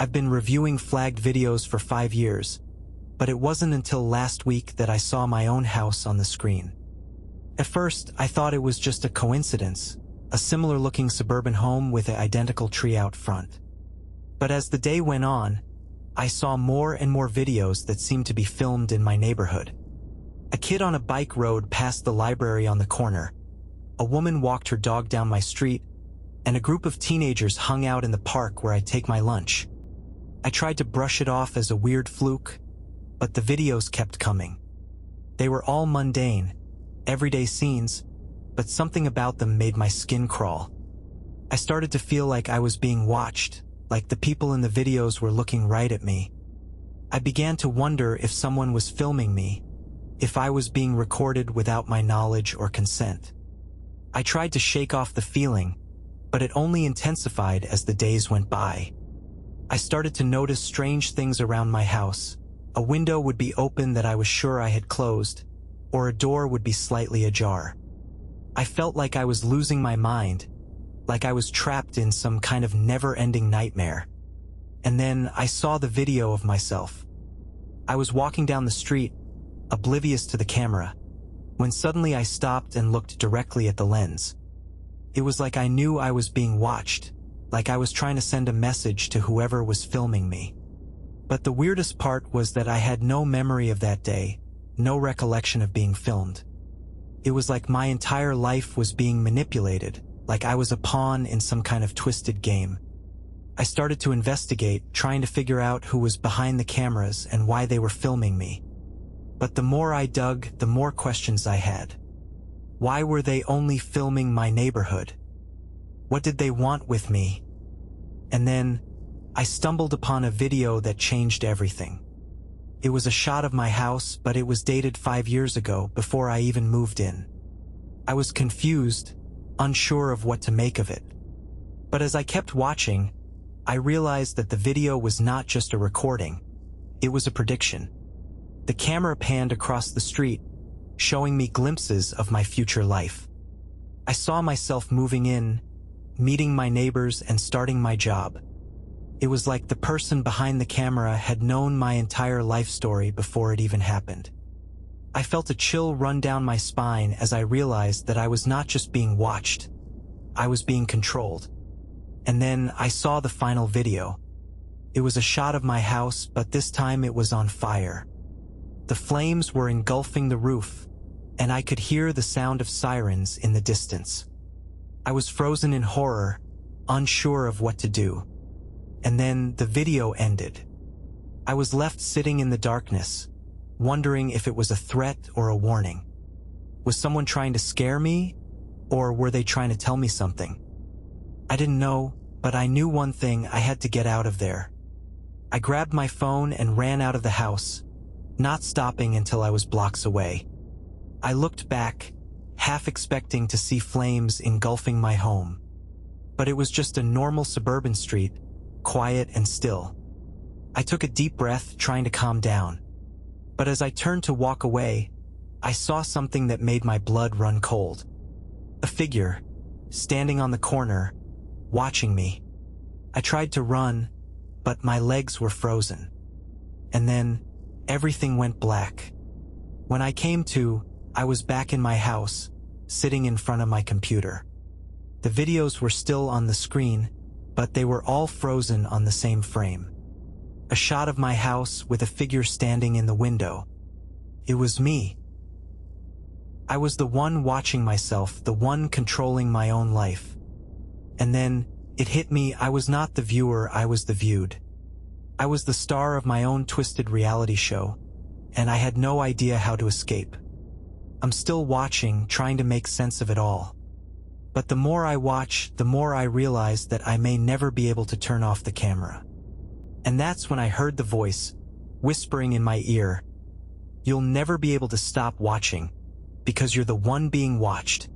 I've been reviewing flagged videos for 5 years, but it wasn't until last week that I saw my own house on the screen. At first, I thought it was just a coincidence, a similar-looking suburban home with an identical tree out front. But as the day went on, I saw more and more videos that seemed to be filmed in my neighborhood. A kid on a bike rode past the library on the corner, a woman walked her dog down my street, and a group of teenagers hung out in the park where I take my lunch. I tried to brush it off as a weird fluke, but the videos kept coming. They were all mundane, everyday scenes, but something about them made my skin crawl. I started to feel like I was being watched, like the people in the videos were looking right at me. I began to wonder if someone was filming me, if I was being recorded without my knowledge or consent. I tried to shake off the feeling, but it only intensified as the days went by. I started to notice strange things around my house. A window would be open that I was sure I had closed, or a door would be slightly ajar. I felt like I was losing my mind, like I was trapped in some kind of never-ending nightmare. And then I saw the video of myself. I was walking down the street, oblivious to the camera, when suddenly I stopped and looked directly at the lens. It was like I knew I was being watched, like I was trying to send a message to whoever was filming me. But the weirdest part was that I had no memory of that day, no recollection of being filmed. It was like my entire life was being manipulated, like I was a pawn in some kind of twisted game. I started to investigate, trying to figure out who was behind the cameras and why they were filming me. But the more I dug, the more questions I had. Why were they only filming my neighborhood? What did they want with me? And then, I stumbled upon a video that changed everything. It was a shot of my house, but it was dated 5 years ago, before I even moved in. I was confused, unsure of what to make of it. But as I kept watching, I realized that the video was not just a recording, it was a prediction. The camera panned across the street, showing me glimpses of my future life. I saw myself moving in, meeting my neighbors, and starting my job. It was like the person behind the camera had known my entire life story before it even happened. I felt a chill run down my spine as I realized that I was not just being watched, I was being controlled. And then I saw the final video. It was a shot of my house, but this time it was on fire. The flames were engulfing the roof, and I could hear the sound of sirens in the distance. I was frozen in horror, unsure of what to do. And then the video ended. I was left sitting in the darkness, wondering if it was a threat or a warning. Was someone trying to scare me, or were they trying to tell me something? I didn't know, but I knew one thing: I had to get out of there. I grabbed my phone and ran out of the house, not stopping until I was blocks away. I looked back, half expecting to see flames engulfing my home. But it was just a normal suburban street, quiet and still. I took a deep breath, trying to calm down. But as I turned to walk away, I saw something that made my blood run cold. A figure, standing on the corner, watching me. I tried to run, but my legs were frozen. And then, everything went black. When I came to, I was back in my house, sitting in front of my computer. The videos were still on the screen, but they were all frozen on the same frame. A shot of my house with a figure standing in the window. It was me. I was the one watching myself, the one controlling my own life. And then, it hit me: I was not the viewer, I was the viewed. I was the star of my own twisted reality show, and I had no idea how to escape. I'm still watching, trying to make sense of it all. But the more I watch, the more I realize that I may never be able to turn off the camera. And that's when I heard the voice, whispering in my ear, "You'll never be able to stop watching, because you're the one being watched."